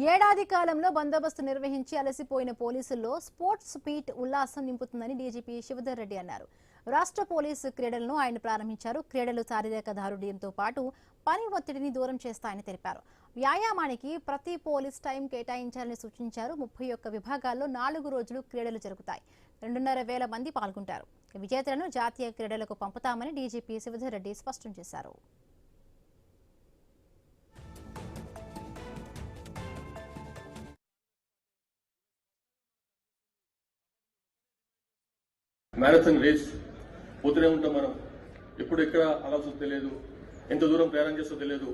ఏడాది కాలంలో బందోబస్తు నిర్వహించి అలసిపోయిన పోలీసుల్లో స్పోర్ట్స్ స్పిరిట్ ఉల్లాసం నింపుతుందని డీజీపీ శివధర్ రెడ్డి అన్నారు. రాష్ట్ర పోలీసు క్రీడలను ఆయన ప్రారంభించారు. క్రీడలు శారీరక దారుఢ్యంతో పాటు పని ఒత్తిడిని దూరం చేస్తాయని తెలిపారు. వ్యాయామానికి ప్రతి పోలీస్ టైం కేటాయించాలని సూచించారు. 31 విభాగాల్లో 4 రోజులు క్రీడలు జరుగుతాయి. 2,500 మంది పాల్గొంటారు. విజేతలను జాతీయ క్రీడలకు పంపుతామని డీజీపీ శివధర్ రెడ్డి స్పష్టం చేశారు. మ్యారథాన్ రేస్ పోతూనే ఉంటాం. మనం ఎప్పుడు ఎక్కడ ఆగాల్సో తెలియదు, ఎంత దూరం ప్రయాణం చేస్తో తెలియదు.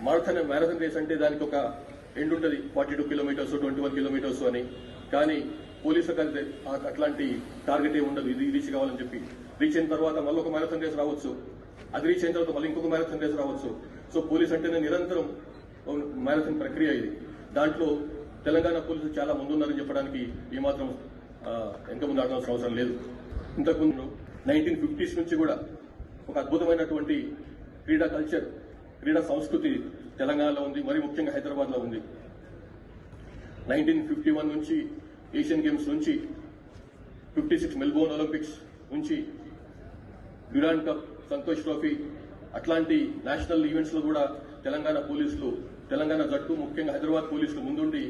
మ్యారథాన్ రేస్ అంటే దానికి ఒక ఎండ్ ఉంటుంది, 42 కిలోమీటర్స్ 21 కిలోమీటర్స్ అని. కానీ పోలీసులకు అయితే అట్లాంటి టార్గెట్ ఉండదు. ఇది రీచ్ కావాలని చెప్పి రీచ్ అయిన తర్వాత మళ్ళీ ఒక మ్యారథాన్ రేస్ రావచ్చు, అది రీచ్ అయిన తర్వాత మళ్ళీ ఇంకొక మ్యారథాన్ రేస్ రావచ్చు. సో పోలీస్ అంటేనే నిరంతరం మ్యారథాన్ ప్రక్రియ ఇది. దాంట్లో తెలంగాణ పోలీసులు చాలా ముందున్నారని చెప్పడానికి ఏమాత్రం ఎంత ముందు ఆడాల్సిన అవసరం లేదు. ఇంతకుముందు 1950s నుంచి కూడా ఒక అద్భుతమైనటువంటి క్రీడా కల్చర్, క్రీడా సంస్కృతి తెలంగాణలో ఉంది, మరి ముఖ్యంగా హైదరాబాద్ లో ఉంది. 1951 నుంచి ఏషియన్ గేమ్స్ నుంచి 56 మెల్బోర్న్ ఒలింపిక్స్ నుంచి డ్యూరాండ్ కప్, సంతోష్ ట్రోఫీ అట్లాంటి నేషనల్ ఈవెంట్స్ లో కూడా తెలంగాణ పోలీసులు, తెలంగాణ జట్టు ముఖ్యంగా హైదరాబాద్ పోలీసులు ముందుండి